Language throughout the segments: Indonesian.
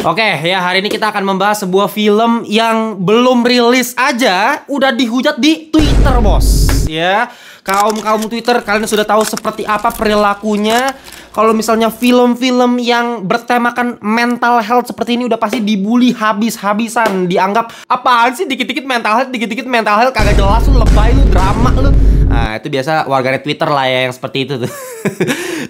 Oke, ya hari ini kita akan membahas sebuah film yang belum rilis aja udah dihujat di Twitter, bos. Ya, kaum Twitter, kalian sudah tahu seperti apa perilakunya. Kalau misalnya film-film yang bertemakan mental health seperti ini udah pasti dibully habis-habisan. Dianggap apaan sih dikit-dikit mental health, kagak jelas lu, lebay lu, drama lu. Nah, itu biasa warganet Twitter lah ya yang seperti itu tuh.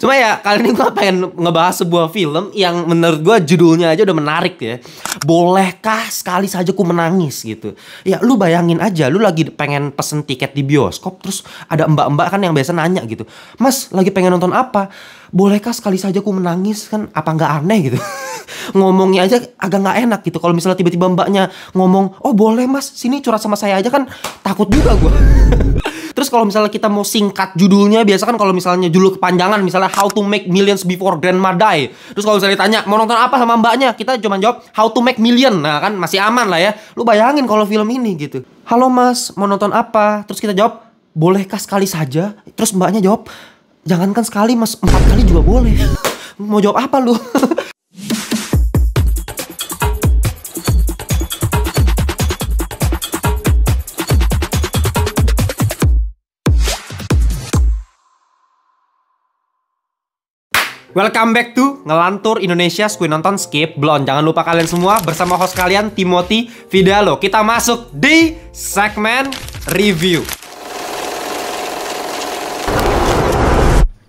Cuma ya, kali ini gue pengen ngebahas sebuah film yang menurut gue judulnya aja udah menarik ya. Bolehkah sekali saja ku menangis gitu. Ya lu bayangin aja, lu lagi pengen pesen tiket di bioskop, terus ada mbak-mbak kan yang biasa nanya gitu, "Mas, lagi pengen nonton apa? Bolehkah sekali saja ku menangis?" Kan apa nggak aneh gitu. Ngomongnya aja agak nggak enak gitu. Kalau misalnya tiba-tiba mbaknya ngomong, "Oh boleh mas, sini curhat sama saya aja," kan takut juga gue. Terus kalau misalnya kita mau singkat judulnya, biasa kan kalau misalnya judul kepanjangan, misalnya How to Make Millions Before Grandma Die. Terus kalau misalnya ditanya, mau nonton apa sama mbaknya, kita cuma jawab How to Make Million. Nah kan masih aman lah ya. Lu bayangin kalau film ini gitu. "Halo mas, mau nonton apa?" Terus kita jawab, "Bolehkah sekali saja?" Terus mbaknya jawab, "Jangankan sekali mas, 4 kali juga boleh." Mau jawab apa lu? Welcome back to Ngelantur Indonesia Skui Nonton Skip Blon. Jangan lupa kalian semua bersama host kalian Timothy Vidalo. Kita masuk di segmen review.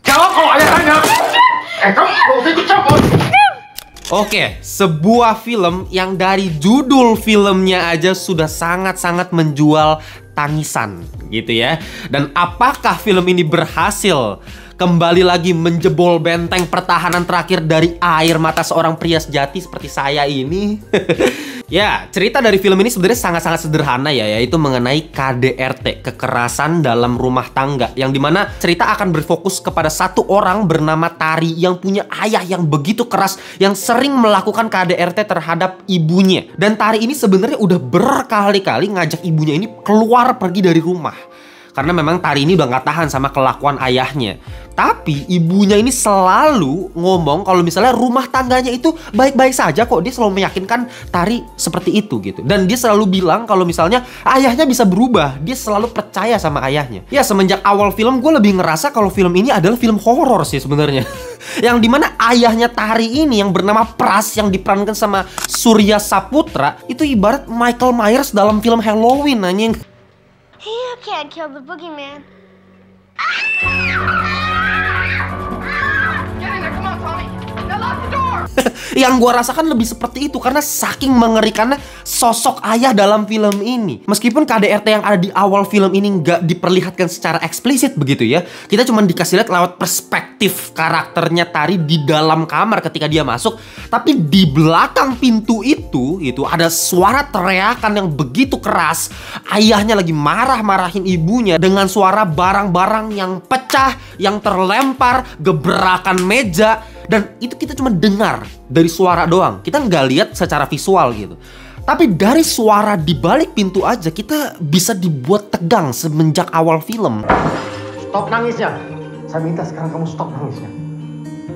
Jawab kalau ayah tanya. Kamu gak usah ikut campur. Oke, sebuah film yang dari judul filmnya aja sudah sangat-sangat menjual tangisan gitu ya. Dan apakah film ini berhasil kembali lagi menjebol benteng pertahanan terakhir dari air mata seorang pria sejati seperti saya ini? Ya, cerita dari film ini sebenarnya sangat-sangat sederhana ya, yaitu mengenai KDRT, kekerasan dalam rumah tangga, yang dimana cerita akan berfokus kepada satu orang bernama Tari yang punya ayah yang begitu keras, yang sering melakukan KDRT terhadap ibunya. Dan Tari ini sebenarnya udah berkali-kali ngajak ibunya ini keluar pergi dari rumah. Karena memang Tari ini udah gak tahan sama kelakuan ayahnya. Tapi ibunya ini selalu ngomong kalau misalnya rumah tangganya itu baik-baik saja kok. Dia selalu meyakinkan Tari seperti itu gitu. Dan dia selalu bilang kalau misalnya ayahnya bisa berubah. Dia selalu percaya sama ayahnya. Ya, semenjak awal film gue lebih ngerasa kalau film ini adalah film horor sih sebenarnya. Yang dimana ayahnya Tari ini yang bernama Pras, yang diperankan sama Surya Saputra, itu ibarat Michael Myers dalam film Halloween anjing. You can't kill the boogeyman. Get in there, come on, Tommy. Now lock the door. Yang gue rasakan lebih seperti itu karena saking mengerikannya sosok ayah dalam film ini. Meskipun KDRT yang ada di awal film ini nggak diperlihatkan secara eksplisit begitu ya, kita cuma dikasih lihat lewat perspektif karakternya Tari di dalam kamar ketika dia masuk. Tapi di belakang pintu itu ada suara teriakan yang begitu keras. Ayahnya lagi marah-marahin ibunya dengan suara barang-barang yang pecah, yang terlempar, gebrakan meja. Dan itu kita cuma dengar dari suara doang. Kita nggak lihat secara visual gitu. Tapi dari suara di balik pintu aja kita bisa dibuat tegang semenjak awal film. Stop nangisnya. Saya minta sekarang kamu stop nangisnya.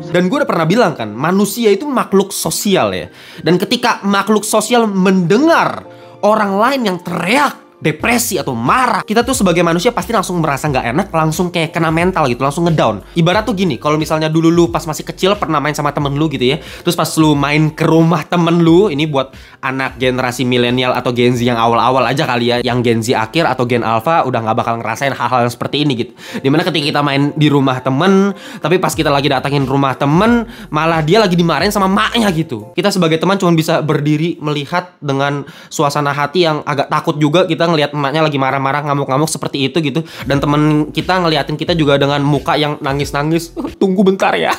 Dan gue udah pernah bilang kan, manusia itu makhluk sosial ya. Dan ketika makhluk sosial mendengar orang lain yang teriak, depresi atau marah, kita tuh sebagai manusia pasti langsung merasa nggak enak, langsung kayak kena mental gitu, langsung ngedown. Ibarat tuh gini, kalau misalnya dulu lu pas masih kecil pernah main sama temen lu gitu ya, terus pas lu main ke rumah temen lu, ini buat anak generasi milenial atau Gen Z yang awal-awal aja kali ya, yang Gen Z akhir atau Gen Alpha udah nggak bakal ngerasain hal-hal yang seperti ini gitu. Dimana ketika kita main di rumah temen, tapi pas kita lagi datangin rumah temen, malah dia lagi dimarahin sama maknya gitu. Kita sebagai teman cuma bisa berdiri melihat dengan suasana hati yang agak takut juga. Kita ngelihat emaknya lagi marah-marah, ngamuk-ngamuk seperti itu gitu. Dan temen kita ngeliatin kita juga dengan muka yang nangis-nangis. Tunggu bentar ya.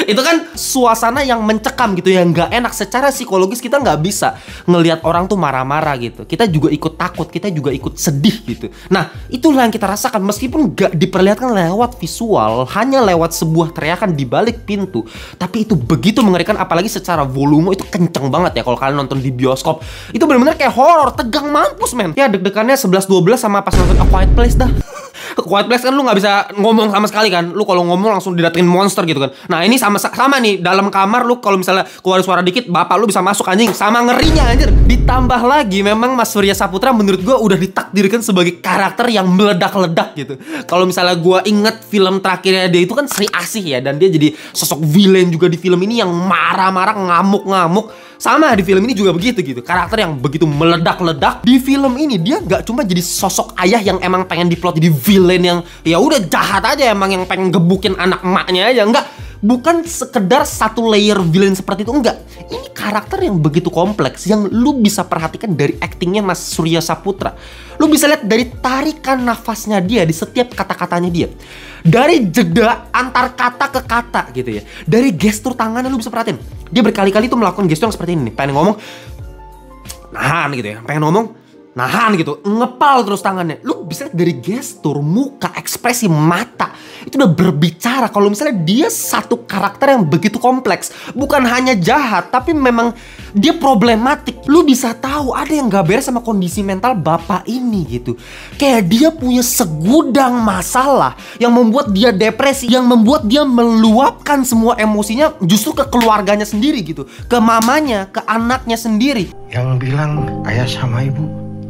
Itu kan suasana yang mencekam gitu, yang nggak enak. Secara psikologis kita nggak bisa ngelihat orang tuh marah-marah gitu. Kita juga ikut takut, kita juga ikut sedih gitu. Nah, itulah yang kita rasakan meskipun nggak diperlihatkan lewat visual, hanya lewat sebuah teriakan di balik pintu. Tapi itu begitu mengerikan, apalagi secara volume itu kenceng banget ya. Kalau kalian nonton di bioskop, itu benar-benar kayak horor, tegang mampus men. Ya deg-degannya 11-12 sama pas nonton A Quiet Place dah. Quiet Place kan lu nggak bisa ngomong sama sekali kan. Lu kalau ngomong langsung didatengin monster gitu kan. Nah ini sama nih, dalam kamar lu kalau misalnya keluar suara dikit, bapak lu bisa masuk anjing. Sama ngerinya anjir. Ditambah lagi memang Mas Surya Saputra menurut gua udah ditakdirkan sebagai karakter yang meledak-ledak gitu. Kalau misalnya gua inget film terakhirnya dia itu kan Sri Asih ya, dan dia jadi sosok villain juga di film ini yang marah-marah, ngamuk-ngamuk. Sama di film ini juga begitu gitu. Karakter yang begitu meledak-ledak. Di film ini dia nggak cuma jadi sosok ayah yang emang pengen diplot jadi villain yang ya udah jahat aja, emang yang pengen gebukin anak emaknya aja. Enggak, bukan sekedar satu layer villain seperti itu, enggak. Ini karakter yang begitu kompleks yang lu bisa perhatikan dari aktingnya Mas Surya Saputra. Lu bisa lihat dari tarikan nafasnya dia di setiap kata-katanya dia. Dari jeda antar kata ke kata gitu ya. Dari gestur tangannya lu bisa perhatiin. Dia berkali-kali tuh melakukan gestur yang seperti ini nih. Pengen ngomong, nahan gitu ya. Pengen ngomong, nahan gitu. Ngepal terus tangannya. Lu bisa lihat dari gestur, muka, ekspresi mata. Itu udah berbicara kalau misalnya dia satu karakter yang begitu kompleks. Bukan hanya jahat, tapi memang dia problematik. Lu bisa tahu ada yang gak beres sama kondisi mental bapak ini gitu. Kayak dia punya segudang masalah yang membuat dia depresi, yang membuat dia meluapkan semua emosinya justru ke keluarganya sendiri gitu. Ke mamanya, ke anaknya sendiri. Yang bilang ayah sama ibu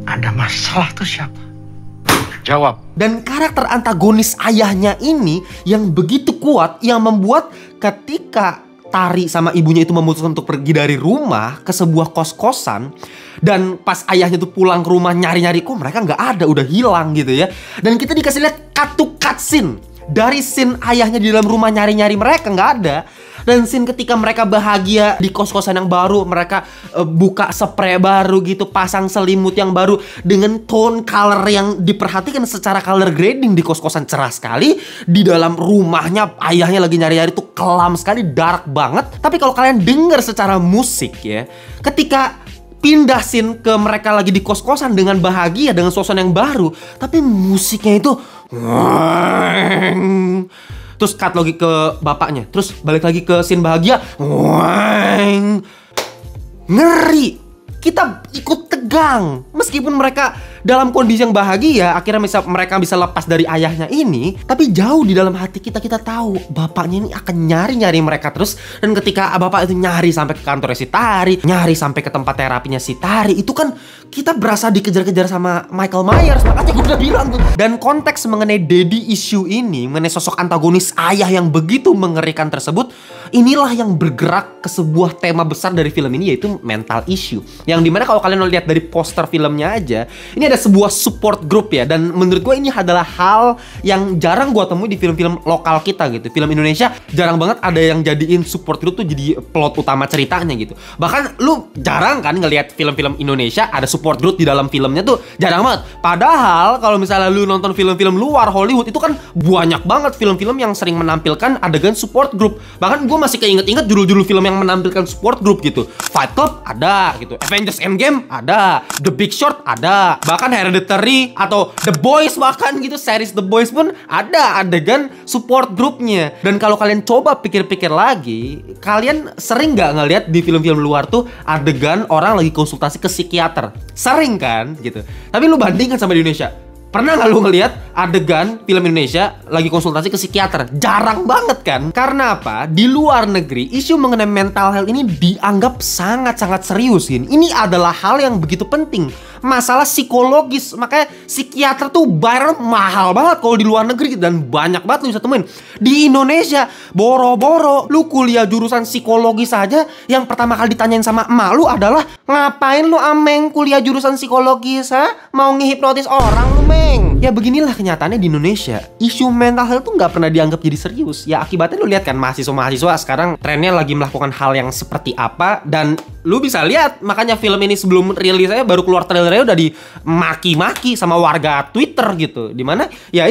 ada masalah tuh siapa? Jawab. Dan karakter antagonis ayahnya ini yang begitu kuat, yang membuat ketika Tari sama ibunya itu memutuskan untuk pergi dari rumah ke sebuah kos-kosan, dan pas ayahnya tuh pulang ke rumah nyari-nyari, kok mereka nggak ada, udah hilang gitu ya. Dan kita dikasih lihat cut scene dari scene ayahnya di dalam rumah nyari-nyari mereka nggak ada. Dan scene ketika mereka bahagia di kos-kosan yang baru, mereka buka spray baru gitu, pasang selimut yang baru dengan tone color yang diperhatikan secara color grading di kos-kosan cerah sekali. Di dalam rumahnya ayahnya lagi nyari-nyari tuh kelam sekali, dark banget. Tapi kalau kalian dengar secara musik ya, ketika pindah scene ke mereka lagi di kos-kosan dengan bahagia, dengan suasana yang baru, tapi musiknya itu terus cut lagi ke bapaknya, terus balik lagi ke scene bahagia, ngeri. Kita ikut tegang meskipun mereka dalam kondisi yang bahagia, akhirnya mereka bisa lepas dari ayahnya ini. Tapi jauh di dalam hati kita tahu bapaknya ini akan nyari-nyari mereka terus. Dan ketika bapak itu nyari sampai ke kantornya si Tari, nyari sampai ke tempat terapinya si Tari, itu kan kita berasa dikejar-kejar sama Michael Myers. Makanya gue udah bilang tuh. Dan konteks mengenai daddy issue ini, mengenai sosok antagonis ayah yang begitu mengerikan tersebut, inilah yang bergerak ke sebuah tema besar dari film ini, yaitu mental issue. Yang dimana kalau kalian lihat dari poster filmnya aja, ini ada sebuah support group ya. Dan menurut gue ini adalah hal yang jarang gue temui di film-film lokal kita gitu. Film Indonesia jarang banget ada yang jadiin support group tuh jadi plot utama ceritanya gitu. Bahkan lu jarang kan ngelihat film-film Indonesia ada support group di dalam filmnya tuh, jarang banget. Padahal kalau misalnya lu nonton film-film luar Hollywood, itu kan banyak banget film-film yang sering menampilkan adegan support group. Bahkan gue masih keinget-inget judul-judul film yang menampilkan support group gitu. Fight Club ada gitu, Avengers Endgame ada, The Big Short ada, bahkan Hereditary atau The Boys, bahkan gitu series The Boys pun ada adegan support grupnya. Dan kalau kalian coba pikir-pikir lagi, kalian sering nggak ngeliat di film-film luar tuh adegan orang lagi konsultasi ke psikiater? Sering kan gitu. Tapi lu bandingkan sama di Indonesia, pernah nggak lu ngeliat adegan film Indonesia lagi konsultasi ke psikiater? Jarang banget kan? Karena apa? Di luar negeri, isu mengenai mental health ini dianggap sangat-sangat serius. Ini adalah hal yang begitu penting. Masalah psikologis. Makanya psikiater tuh bayar mahal banget kalau di luar negeri. Dan banyak banget lu bisa temuin. Di Indonesia, boro-boro lu kuliah jurusan psikologi saja, yang pertama kali ditanyain sama emak lu adalah, ngapain lu ameng kuliah jurusan psikologi, mau ngehipnotis orang lu, meng? Ya beginilah kenyataannya di Indonesia. Isu mental health tuh nggak pernah dianggap jadi serius. Ya akibatnya lu lihat kan, mahasiswa-mahasiswa sekarang trennya lagi melakukan hal yang seperti apa. Dan lu bisa lihat, makanya film ini sebelum rilis saya baru keluar trailernya udah dimaki-maki sama warga Twitter gitu. Dimana ya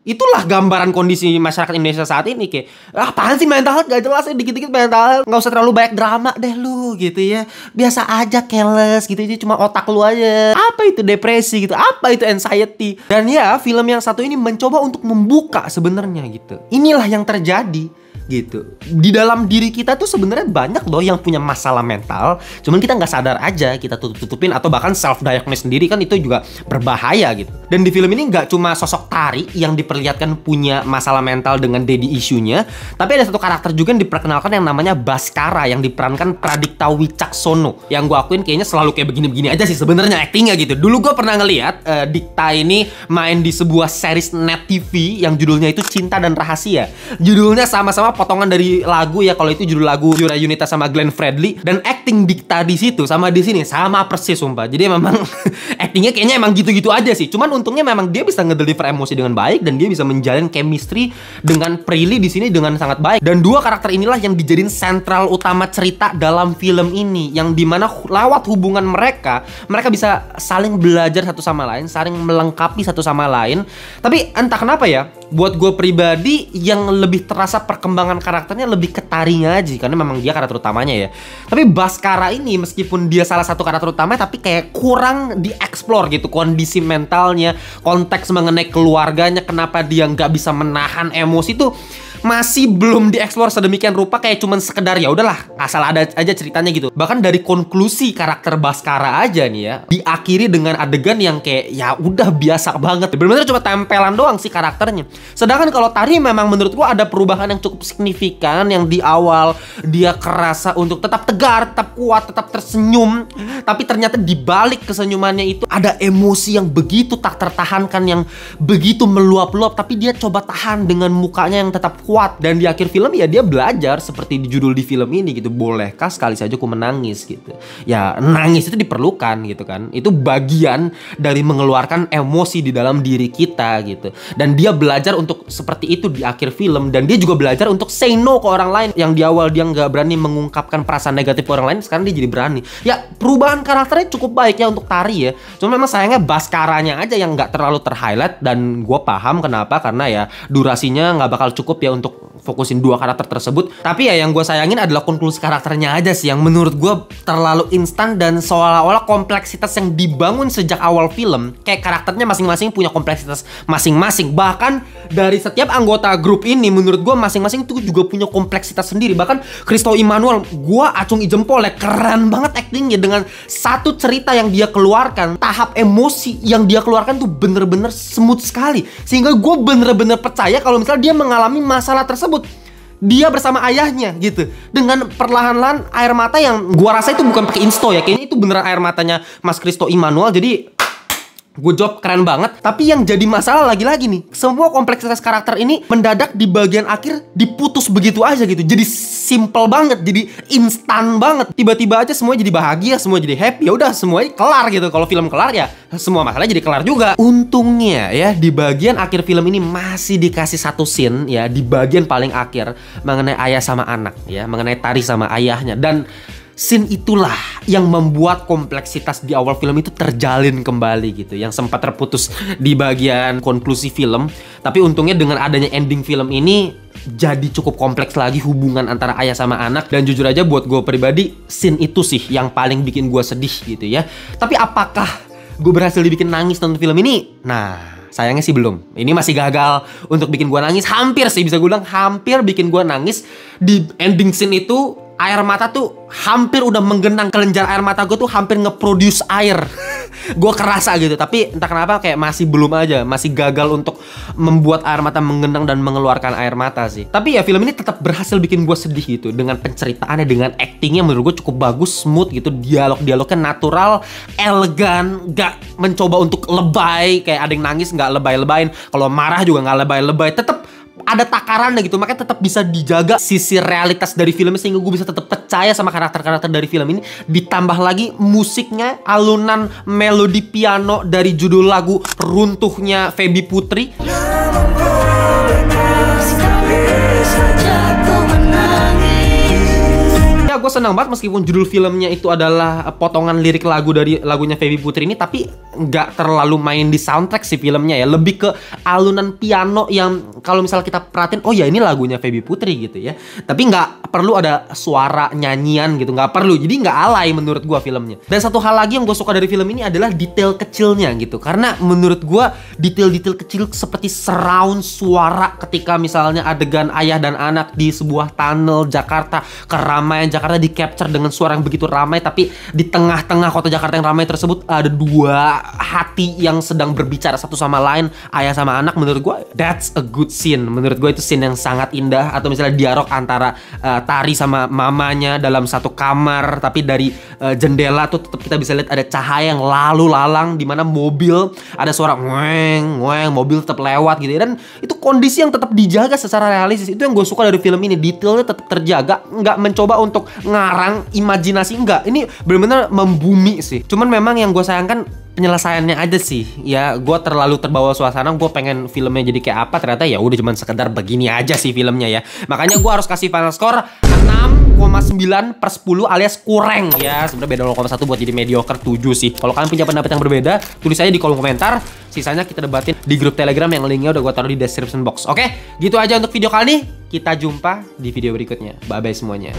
itulah gambaran kondisi masyarakat Indonesia saat ini. Kayak, apaan sih mental health, gak jelas ya, dikit-dikit mental health. Gak usah terlalu banyak drama deh lu gitu ya. Biasa aja, careless gitu, itu cuma otak lu aja. Apa itu depresi gitu, apa itu anxiety. Dan ya film yang satu ini mencoba untuk membuka sebenarnya gitu. Inilah yang terjadi gitu. Di dalam diri kita tuh sebenarnya banyak loh yang punya masalah mental, cuman kita nggak sadar aja, kita tutup-tutupin atau bahkan self-diagnose sendiri, kan itu juga berbahaya gitu. Dan di film ini nggak cuma sosok Tari yang diperlihatkan punya masalah mental dengan daddy issue-nya, tapi ada satu karakter juga yang diperkenalkan yang namanya Baskara yang diperankan Pradipta Wicaksono. Yang gue akuin kayaknya selalu kayak begini-begini aja sih sebenarnya actingnya gitu. Dulu gue pernah ngeliat Dikta ini main di sebuah series net TV yang judulnya itu Cinta dan Rahasia. Judulnya sama-sama potongan dari lagu ya, kalau itu judul lagu Yura Yunita sama Glenn Fredly, dan acting Dikta di situ sama di sini sama persis sumpah. Jadi memang actingnya kayaknya emang gitu-gitu aja sih. Cuman untungnya memang dia bisa ngedeliver emosi dengan baik dan dia bisa menjalin chemistry dengan Prilly di sini dengan sangat baik. Dan dua karakter inilah yang dijadiin sentral utama cerita dalam film ini, yang dimana lewat hubungan mereka bisa saling belajar satu sama lain, saling melengkapi satu sama lain. Tapi entah kenapa ya, buat gue pribadi yang lebih terasa perkembangan karakternya lebih ke Tarinya aja, karena memang dia karakter utamanya ya. Tapi Baskara ini meskipun dia salah satu karakter utama, tapi kayak kurang dieksplor gitu kondisi mentalnya, konteks mengenai keluarganya, kenapa dia nggak bisa menahan emosi tuh masih belum dieksplor sedemikian rupa. Kayak cuman sekedar ya udahlah asal ada aja ceritanya gitu. Bahkan dari konklusi karakter Baskara aja nih ya, diakhiri dengan adegan yang kayak ya udah biasa banget, bener-bener cuma tempelan doang sih karakternya. Sedangkan kalau Tari memang menurut gua ada perubahan yang cukup signifikan, yang di awal dia kerasa untuk tetap tegar, tetap kuat, tetap tersenyum, tapi ternyata di balik kesenyumannya itu ada emosi yang begitu tak tertahankan, yang begitu meluap-luap, tapi dia coba tahan dengan mukanya yang tetap kuat. Dan di akhir film ya dia belajar seperti di judul di film ini gitu, bolehkah sekali saja ku menangis gitu. Ya nangis itu diperlukan gitu kan, itu bagian dari mengeluarkan emosi di dalam diri kita gitu. Dan dia belajar untuk seperti itu di akhir film, dan dia juga belajar untuk say no ke orang lain. Yang di awal dia nggak berani mengungkapkan perasaan negatif ke orang lain, sekarang dia jadi berani. Ya perubahan karakternya cukup baik ya untuk Tari ya. Cuma memang sayangnya Baskaranya aja yang nggak terlalu terhighlight, dan gue paham kenapa, karena ya durasinya nggak bakal cukup ya untuk fokusin dua karakter tersebut. Tapi ya yang gue sayangin adalah konklusi karakternya aja sih, yang menurut gue terlalu instan dan seolah-olah kompleksitas yang dibangun sejak awal film, kayak karakternya masing-masing punya kompleksitas masing-masing. Bahkan dari setiap anggota grup ini menurut gue masing-masing tuh juga punya kompleksitas sendiri. Bahkan Christo Immanuel, gue acungi jempol ya, keren banget actingnya dengan satu cerita yang dia keluarkan. Tahap emosi yang dia keluarkan tuh bener-bener smooth sekali, sehingga gue bener-bener percaya kalau misalnya dia mengalami masalah tersebut, dia bersama ayahnya gitu, dengan perlahan-lahan air mata yang gua rasa itu bukan pakai insto ya, kayaknya itu beneran air matanya Mas Christo Immanuel. Jadi good job, keren banget. Tapi yang jadi masalah lagi-lagi nih, semua kompleksitas karakter ini mendadak di bagian akhir diputus begitu aja gitu. Jadi simple banget, jadi instan banget. Tiba-tiba aja semuanya jadi bahagia, semua jadi happy. Ya udah semuanya kelar gitu. Kalau film kelar ya semua masalah jadi kelar juga. Untungnya ya di bagian akhir film ini masih dikasih satu scene ya, di bagian paling akhir, mengenai ayah sama anak ya, mengenai Tari sama ayahnya. Dan scene itulah yang membuat kompleksitas di awal film itu terjalin kembali gitu, yang sempat terputus di bagian konklusi film. Tapi untungnya dengan adanya ending film ini jadi cukup kompleks lagi hubungan antara ayah sama anak. Dan jujur aja buat gue pribadi, scene itu sih yang paling bikin gue sedih gitu ya. Tapi apakah gue berhasil dibikin nangis nonton film ini? Nah, sayangnya sih belum. Ini masih gagal untuk bikin gue nangis. Hampir sih bisa gue bilang, hampir bikin gue nangis. Di ending scene itu air mata tuh hampir udah menggenang, kelenjar air mata gue tuh hampir nge-produce air. Gue kerasa gitu, tapi entah kenapa kayak masih belum aja, masih gagal untuk membuat air mata menggenang dan mengeluarkan air mata sih. Tapi ya film ini tetap berhasil bikin gue sedih gitu, dengan penceritaannya, dengan actingnya menurut gue cukup bagus, smooth gitu, dialognya natural, elegan, gak mencoba untuk lebay, kayak ada yang nangis gak lebay-lebayin, kalau marah juga gak lebay-lebay, tetap ada takarannya gitu. Makanya tetap bisa dijaga sisi realitas dari filmnya, sehingga gue bisa tetap percaya sama karakter-karakter dari film ini. Ditambah lagi musiknya, alunan melodi piano dari judul lagu Runtuhnya Feby Putri. Ya gue gue senang banget meskipun judul filmnya itu adalah potongan lirik lagu dari lagunya Feby Putri ini, tapi nggak terlalu main di soundtrack sih filmnya ya. Lebih ke alunan piano yang kalau misalnya kita perhatiin, oh ya ini lagunya Feby Putri gitu ya. Tapi nggak perlu ada suara nyanyian gitu, nggak perlu. Jadi nggak alay menurut gue filmnya. Dan satu hal lagi yang gue suka dari film ini adalah detail kecilnya gitu. Karena menurut gue detail-detail kecil seperti surround suara ketika misalnya adegan ayah dan anak di sebuah tunnel Jakarta, keramaian Jakarta di capture dengan suara yang begitu ramai, tapi di tengah-tengah kota Jakarta yang ramai tersebut ada dua hati yang sedang berbicara satu sama lain, ayah sama anak. Menurut gue that's a good scene. Menurut gue itu scene yang sangat indah. Atau misalnya dialog antara Tari sama mamanya dalam satu kamar, tapi dari jendela tuh tetap kita bisa lihat ada cahaya yang lalu lalang, di mana mobil ada suara ngweng ngweng, mobil tetap lewat gitu ya. Dan itu kondisi yang tetap dijaga secara realistis. Itu yang gue suka dari film ini, detailnya tetap terjaga, nggak mencoba untuk ngarang imajinasi, enggak. Ini benar-benar membumi sih. Cuman memang yang gue sayangkan penyelesaiannya aja sih. Ya gue terlalu terbawa suasana, gue pengen filmnya jadi kayak apa, ternyata ya udah cuman sekedar begini aja sih filmnya ya. Makanya gue harus kasih final score 6,9/10 alias kurang ya. Sebenarnya beda 0,1 buat jadi mediocre 7 sih. Kalau kalian punya pendapat yang berbeda, tulis aja di kolom komentar. Sisanya kita debatin di grup Telegram yang linknya udah gue taruh di description box. Oke, gitu aja untuk video kali ini. Kita jumpa di video berikutnya. Bye bye semuanya.